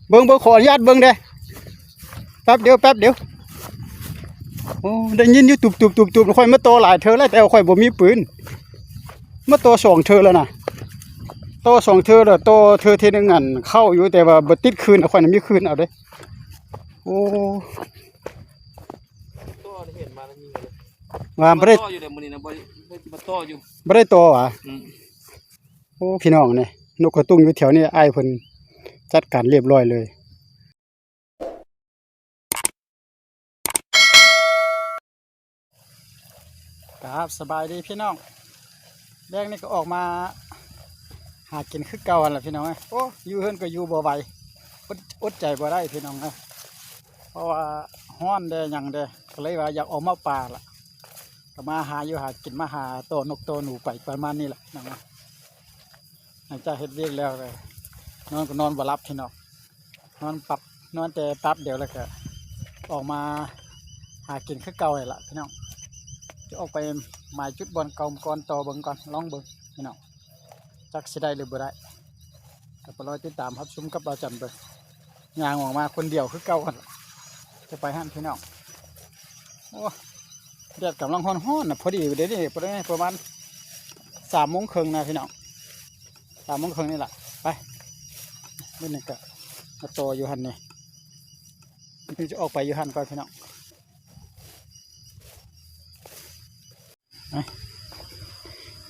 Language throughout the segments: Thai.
เบิ้งขออนุญาตเบิ้งเด้แป๊บเดียวโอ้ได้ยินอยู่ตุบค่อยมาโตหลายเธอแล้วแต่ค่อยบ่มีปืนมาโต2เธอแล้วนะโต2เธอแล้วโตเธอที่นึงอันเข้าอยู่แต่ว่าบ่ติดคืนค่อยน่ะมีคืนเอาเด้โอ้ต่อเห็นมาแล้วยิงเลยว่าบ่ได้ต่ออยู่แต่มื้อนี้นะบ่ต่ออยู่บ่ได้โตว่ะโอ้พี่น้องนี่นกกระตุ้งอยู่แถวนี้อ้ายเพิ่นจัดการเรียบร้อยเลยครับสบายดีพี่น้องแรกนี่ก็ออกมาหากินคือเก่าหั่นล่ะพี่น้องโอ้อยู่เฮือนก็อยู่บ่ไหวอดใจบ่ได้พี่น้องเพราะว่าฮ้อนแดหยังแดก็เลยว่าอยากออกมาป่าล่ะก็มาหาอยู่หากินมาหาโตนกโตหนูไปประมาณนี้แหละน้องหลังจากเฮ็ดเวียกแล้วก็นอนก็นอนบ่หลับพี่น้องนอนแต่ปั๊บเดียวแล้วก็ออกมาหากินคือเก่าเลยล่ะพี่น้องจะออกไปหมายจุดบอลเก่าก่อนต่อเบิ่งก่อนลองเบิ่งพี่น้องจักสิได้หรือบ่ได้ก็ไปรอติดตามรับชมกับเราจันเบิ่งย่างออกมาคนเดียวคือเก่ากันจะไปห้ามพี่น้องโอ้แดดกำลังฮ้อนๆนะพอดีเดี๋ยวนี้ประมาณ3:30นะพี่น้อง3:30นี่แหละไปนี่นึงก็มาโตอยู่หันนี่พี่จะออกไปอยู่หันก่อนพี่น้อง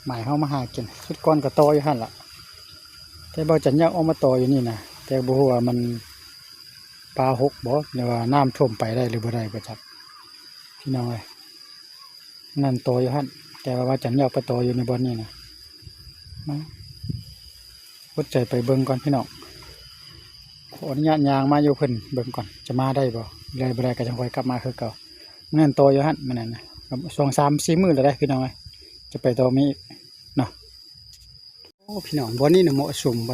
หมายเข้ามาหากินชุดก้อนกับโตอยู่หันละแต่บ่จันยังออกมาโตอยู่นี่นะแต่บ่ฮู้ว่ามันปลาหกบ่หรือว่าน้ำท่วมไปได้หรือบ่ได้บ่จักพี่น้องเอ้ยนั่นโตอยู่หันแต่ว่าจันยังไปโตอยู่ในบ่อนนี่นะอดใจไปเบิ่งก่อนพี่น้องขออนุญาตยางมาอยู่เพิ่นเบิ่งก่อนจะมาได้บ่เลยบ่ได้ก็จังค่อยกลับมาคือเก่านั่นโตอยู่หันมันนั่นนะ2-3-4 มื้อแล้วได้พี่น้องเอ้ยจะไปโตมีอีกเนาะโอ้พี่น้องบ่อนนี้น่ะเหมาะสมไป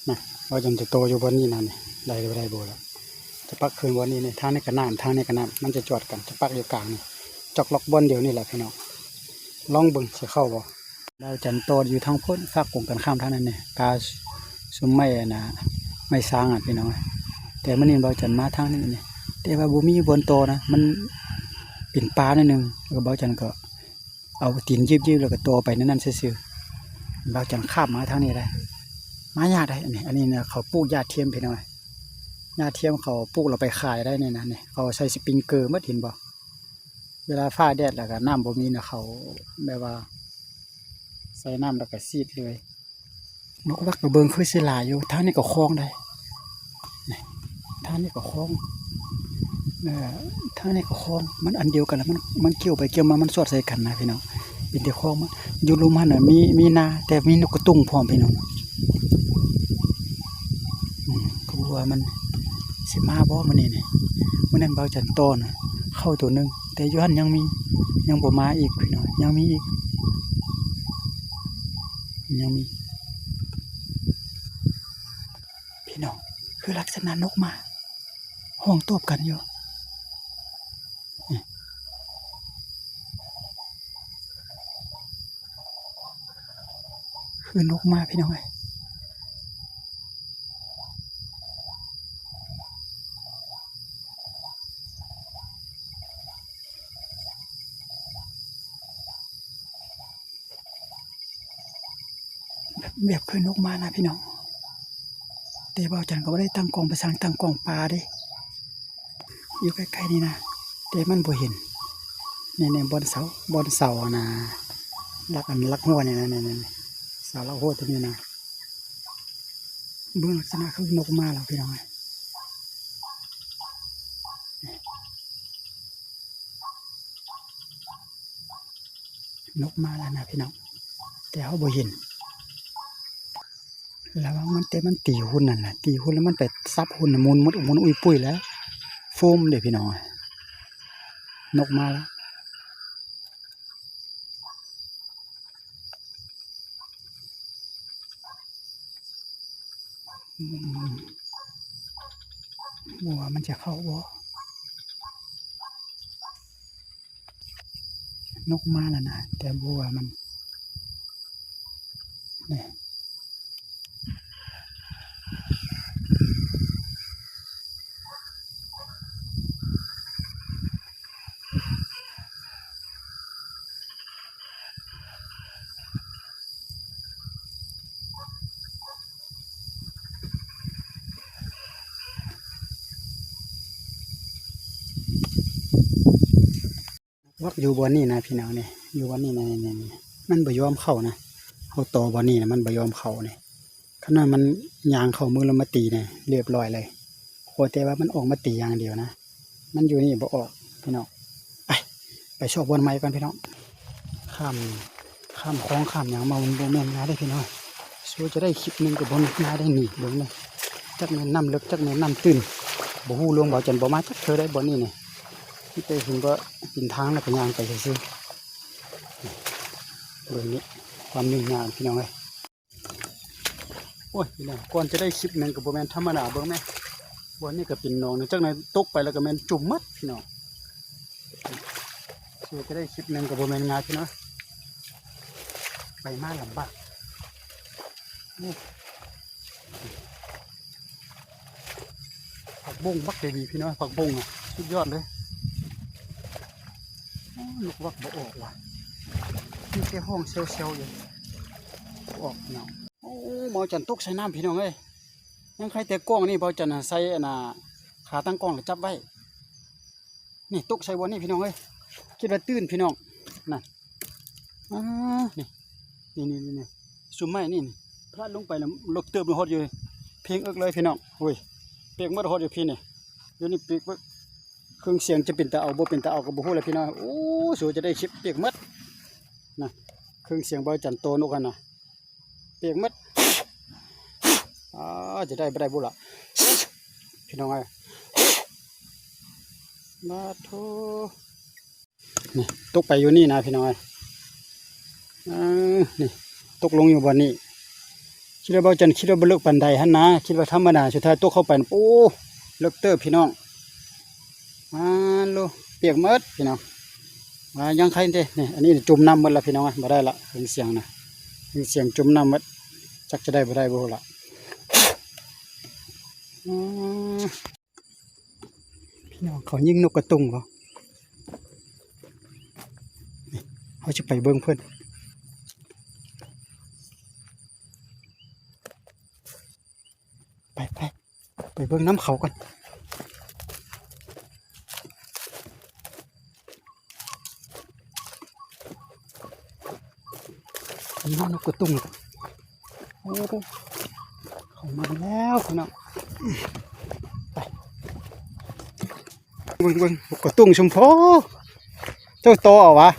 นะว่าจังจะโตอยู่บ่อนนี้นั่นนี่ได้หรือบ่ได้บ่ล่ะจะปักคืนบ่อนนี้นี่ทางนี้ก็น้ำทางนี้ก็น้ำมันจะจอดกันจะปักอยู่กลางนี่จอกล็อกบ่อนเดียวนี่แหละพี่น้องลองเบิ่งสิเข้าบ่เราจันโตอยู่ทางพ้นฝากกงกันข้ามทางนั้นนี่กาซุมไม้นะไม้สร้างพี่น้องแต่มื้อนี้เราจันมาทางนี้นี่แต่ว่าบ่มีบนโตนะมันเป็นปลาหน่อยนึงแล้วก็เบาจันก็เอาตีนยิบๆแล้วก็โตไปนั่นซื่อๆเบาจันข้ามมาทางนี้ได้มายากได้อันนี้เนี่ยเขาปลูกหญ้าเทียมพี่น้องหญ้าเทียมเขาปลูกเราไปขายได้นี่นะนี่เขาใช้สปริงเกอร์มาเห็นบ่เวลาฟ้าแดดแล้วก็น้ำบ่มีนะเขาแบบว่าใส่น้ำแล้วก็ซีดเลยนกวักกระเบิงคือสิหลายอยู่ทางนี้ก็คลองได้นี่ทางนี้ก็คลองทางนี้ก็คลองมันอันเดียวกันแล้วมันเกี่ยวไปเกี่ยวมามันสอดใส่กันนะพี่น้องเป็นแต่คลองมันอยู่ลุมหันน่ะมีนาแต่มีนกกระตุ้งพร้อมพี่น้องก็บอกว่ามันสิมาบ่มื้อนี้นี่มื้อนั้นเบาจันโตน่ะเข้าตัวนึงแต่อยู่หันยังบ่มาอีกพี่น้องยังมีอีกยังมีพี่น้องคือลักษณะนกมาห้องตบกันอยู่คือนกมาพี่น้องแบบคือนกมานะพี่น้องแต่เบาจันก็ไม่ได้ตั้งกองประสานตั้งกองปลาดิอยู่ใกล้ๆนี่นะแต่มันบ่เห็นเนี่ยบนเสานะลักหัวเนี่ยนะเสาลักหัวตัวนี้นะเบื้องลักษณะคือนกมาแล้วพี่น้องนกมาแล้วนะพี่น้องแต่เขาบ่เห็นแล้วมันตีหุ่นนั่นแหละตีหุ่นแล้วมันไปซับหุ่นมุนอุ้ยปุ้ยแล้วโฟมเลยพี่น้องนกมาแล้วบัวมันจะเข้าบ่นกมาแล้วนะแต่บัวมันเนี่ย วักอยู่บนนี่นะพี่น้องนี่อยู่บนนี่นี่มันบ่ยอมเข้านะเขาต่อบนนี่นะมันบ่ยอมเข้านี่ขนาดมันยางเข้ามือแล้วมาตีเนี่ยเรียบร้อยเลยโคแต่ว่ามันออกมาตีอย่างเดียวนะมันอยู่นี่บ่ออกพี่น้องไปชอบบนไม้ก่อนพี่น้องข้ามคลองข้ามอย่างมาบนโบแมนนาได้พี่น้องสู้จะได้คลิปหนึ่งกับบนนาได้หนีเบิ่งเลยจักแม่นน้ำลึกจักแม่นน้ำตื้นบ่ฮู้ลวงบ่จันบ่มาจักเธอได้บ่นี่นี่ที่ไปถึงก็กินทางแล้วก็ย่างไปซื่อๆเบิ่งนี้ความยุ่งยากพี่น้องเอ้ยโอ้ยพี่น้องก่อนจะได้คลิปหนึ่งกับบ่แม่นธรรมดาเบิ่งแม่บ่นี่ก็เป็นหนองนึงจักหน่อยตกไปแล้วก็แม่นจุ่มมัดพี่น้องสู้จะได้คลิปหนึ่งกับบ่แม่นง่ายพี่น้องไปมาลำบากผักบุ้งบักเดบีพี่น้องผักบุ้งอ่ะสุดยอดเลยลูกวักบ่ออกว่ะนี่แค่ห้องเซลล์อยู่ออกพี่น้องโอ้เบาจันตกใส่น้ำพี่น้องเอ้ยยังใครแต่กล้องนี่เบาจันใส่ขาตั้งกล้องแล้วจับไว้นี่ตกใส่บนนี่พี่น้องเอ้ยคิดว่าตื้นพี่น้องนั่นนี่ซุ่มไม้นี่พลาดลงไปแล้วลกเติบลงหดอยู่เพียงเอิกเลยพี่น้องโอ้ยเปียกมัดหดอยู่พี่นี่เดี๋ยวนี้เปียกเครื่องเสียงจะเป็นตาเอาบ่เป็นตาเอากับบ่ฮู้เลยพี่น้องโอ้สูจะได้ชิปเปียกมัดนะเครื่องเสียงเบาจันโตนกกันนะเปียกมัดจะได้บ่ได้บุล่ะพี่น้องเอ้ยมาโทนี่ตกไปอยู่นี่นะพี่น้องเอ้ยนี่ตกลงอยู่บนนี้คิดว่าเบาจันคิดว่าบ่เลิกปันใดฮั่นนะคิดว่าธรรมดาสุดท้ายตกเข้าไปโอ้เลิกเติบพี่น้องมาลูเปียกมัดพี่น้องมายังใครเด้นี่อันนี้จุ่มน้ำหมดละพี่น้องมาได้ละเสียงนะเสียงจุ่มน้ำหมดจักจะได้บ่ได้บ่ละพี่น้องเขายิงนกกระตุงเหรอเขาจะไปเบิ้งเพื่อนไปเบิ้งน้ำเขากันนี่นกกระตุงโอ้เขามาแล้วพี่น้องไปเบิ้งนกกระตุงชมพูเจ้าโตเอาวะ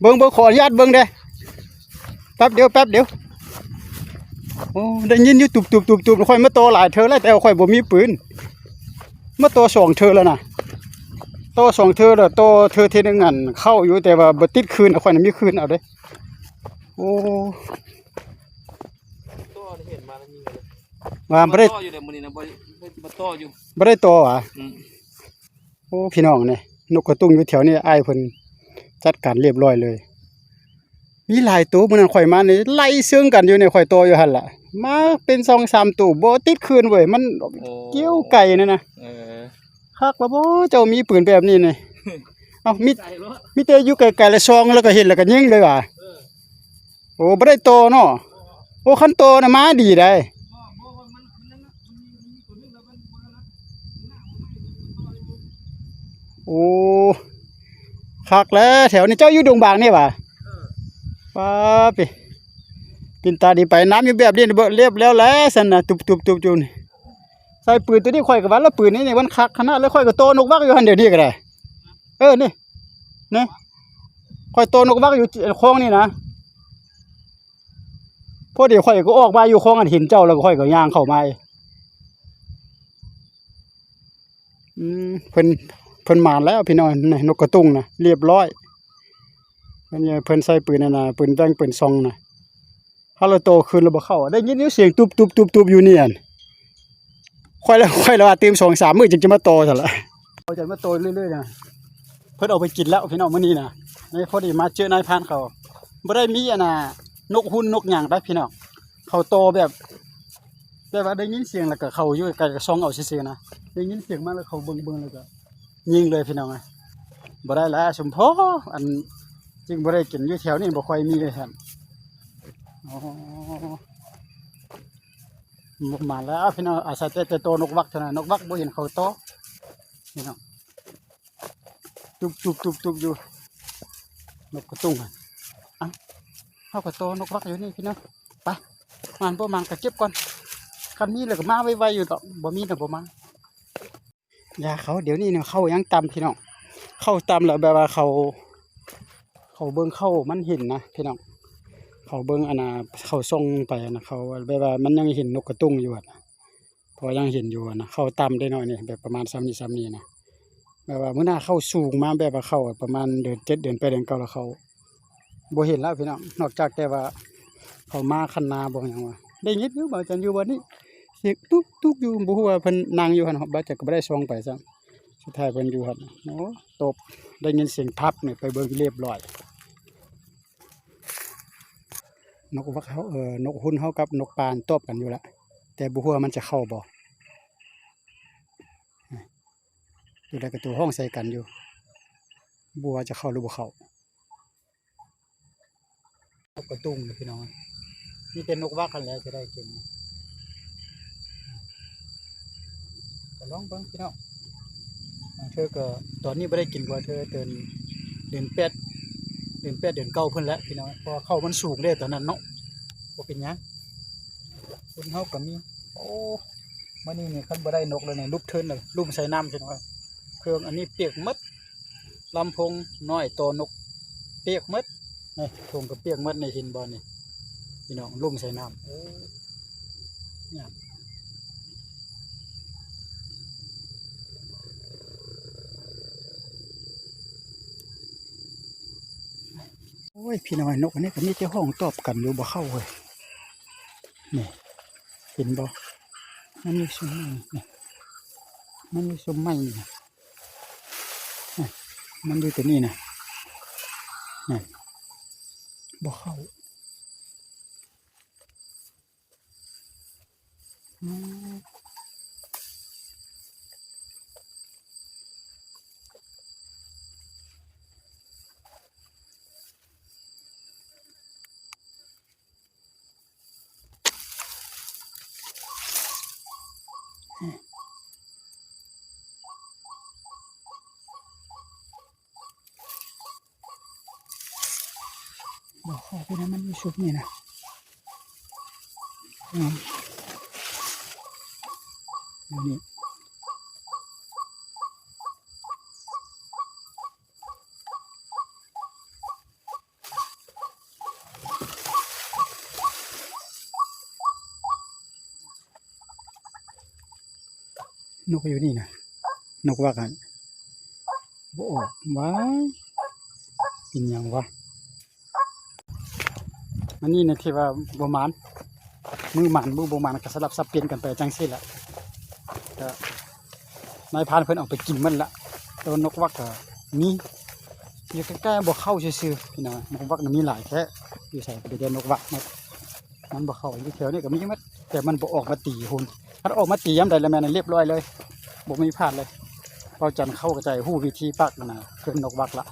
เบิ้งขออนุญาตเบิ้งเด้แป๊บเดียวโอ้ได้ยินอยู่ตุบค่อยมาโตหลายเธอแล้วแต่ค่อยบ่มีปืนมาโตสองเธอแล้วนะโตสองเธอแล้วโตเธอทีนึงอันเข้าอยู่แต่ว่าบ่ติดคืนค่อยน่ะมีคืนเอาเด้โอ้ต่อเห็นมาแล้วยิงเลย ว่าบ่ได้ ต่ออยู่เดี๋ยวมื้อนี้นะบ่ต่ออยู่บ่ได้โตอ่ะโอ้พี่น้องนี่นกกระตุงอยู่แถวนี้อ้ายเพิ่นจัดการเรียบร้อยเลยมีหลายตัวมื้อนั้นข่อยมานี่ไล่เชื่องกันอยู่นี่ข่อยโตอยู่หั่นล่ะมาเป็น 2-3 ตัวบ่ติดคืนเว้ยมันเกี่ยวไก่นั่นน่ะคักว่าบ่เจ้ามีปืนแบบนี้นี่เอ้ามีแต่อยู่ไกลๆแล้วซองแล้วก็เห็นแล้วก็ยิงเลยว่ะโอ้บ่ได้โตเนาะโอ้คันโตน่ะมาดีได้โอ้คักแล้วแถวนี้เจ้าอยู่ดงบางนี่ว่ะป้าปินตาดีไปน้ำอยู่แบบนี้เรียบแล้วแหละสันนะตุบจูนใส่ปืนตัวนี้ข่อยกับวันแล้วปืนนี่มันคักขนาดแล้วข่อยกับโตนกวักอยู่หันเดี๋ยวนี้ก็ได้นี่ข่อยโตนกวักอยู่คลองนี่นะพอเดี๋ยวข่อยก็ออกมาอยู่คลองอันหินเจ้าแล้วก็ข่อยก็ย่างเข้ามาเพิ่นมาแล้วพี่น้องนกกระตุงนะเรียบร้อยเพิ่นใส่ปืนน่ะปืนแบงปืนซองน่ะถ้าเราโตขึ้นเราบ่เข้าได้ยินเสียงตุบอยู่นี่อันค่อยแล้วตื่ม 2-3 มื้อจึงจะมาโตซั่นล่ะเขาจะมาโตเรื่อยๆนะเพิ่นเอาไปกินแล้วพี่น้องมื้อนี้นะนี่พอดีมาเจอนายพรานเขาบ่ได้มีนกหุ่นนกหยังได้พี่น้องเขาโตแบบว่าได้ยินเสียงแล้วก็เขาอยู่ใกล้กับซองเอาซื่อๆนะได้ยินเสียงมาแล้วเขาเบิ่งแล้วก็ยิงเลยพี่น้องบ่ได้แล้วสมพออันจึงบ่ได้กินอยู่แถวนี้บ่ค่อยมีเลยครับมาแล้วพี่น้องอาศัยแต่โตนกวักเท่านั้นนกวักบ่เห็นเขาโตพี่น้อง ตุบอยู่นกกระตุ้งอ่ะเข้ากระโตนกวักอยู่นี่พี่น้องไปมันบ่มังกระเก็บก่อนคันนี้เลยก็มาไวๆอยู่ดอกบ่มีนะบ่มายาเขาเดี๋ยวนี้เนี่ยเข้ายังตำพี่น้องเข้าตำแล้วแบบว่าเขาเบิ่งเข้ามันเห็นนะพี่น้องเขาเบิ่งอันน่ะเขาส่งไปนะเขาแบบว่ามันยังเห็นนกกระตุ้งอยู่อ่ะพอยังเห็นอยู่นะเข้าตำได้หน่อยนี่แบบประมาณซ้ำนี้นะแบบว่าเมื่อหน้าเข้าสูงมาแบบว่าเข้าประมาณเดือน7เดือน8เดือน9แล้วเขาบ่เห็นแล้วพี่น้องนอกจากแต่ว่าเขามาคันนาบ่หยังว่าได้ยินอยู่บ่จันอยู่บ่นี้เสียงตุ๊กอยู่บ่ฮู้ว่าเพิ่นนั่งอยู่หั่นบ่จักก็บ่ได้ส่องไปซ้ำสุดท้ายเพิ่นอยู่หั่นโอ้ตบได้ยินเสียงพับนี่ไปเบิ่งเรียบร้อยนกวักเขานกหุ่นเฮากับนกปานตบกันอยู่ละแต่บ่ฮู้ว่ามันจะเข้าบ่อยู่ได้กับตัวห้องใส่กันอยู่บ่ว่าจะเข้าหรือบ่เข้านกกระตุ้งนี่พี่น้องนี่เป็นนกวักกันแล้วจะได้กินก็ลองเบิ่งพี่น้องเธอก็ตอนนี้ไม่ได้กินกว่าเธอเดือน8เดือน9เพิ่นแล้วพี่น้องเพราะเข้ามันสูงเลยตอนนั้นเนาะบ่เป็นหยังคนเฮาก็มีโอ้มื้อนี้นี่คันบ่ได้นกเลยนี่ลูกเทินเลยลุ่มใส่น้ำพี่น้องเครื่องอันนี้เปียกหมดลำโพงน้อยโตนกเปียกหมดนี่ทงก็เปียกหมดในหินบ่นี่พี่น้องลุ่มใส่น้ำโอ้เนี่ยโอ้ยพี่น้อยนกอันนี้ก็มีแต่ห้องตอบกันอยู่บ่เข้าเว้ยนี่เห็นบ่มันมีซุ้มไม้นี่มันมีซุ้มไม้นี่มันอยู่ตัวนี้นะนี่บ่เข้าบ่เข้าไปนะมันมีซุ้มนี่นะนี่นกอยู่นี่นะนกว่ากันบ่ออกว้ายกินหยังวะอันนี้เนี่ยที่ว่าบ่หมานมือหมานมือบ่หมานก็สลับสับเปลี่ยนกันไปจังซี่แหละก็นายพรานเพิ่นเอาไปกินมันละตัวนกวักก็มีอยู่ใกล้ๆบ่เข้าซื่อๆพี่น้องนกวักมันมีหลายแค่อยู่ใส่ไปเดินนกวักมันบ่เข้าอยู่แถวนี้ก็มีมัดแต่มันบ่ออกมาตีหุ่นถ้าออกมาตียามใดแล้วแม่นเรียบร้อยเลยบ่มีพลาดเลยเป้าจันเข้ากระจายฮู้วิธีปักนั่นน่ะคือนกวักละ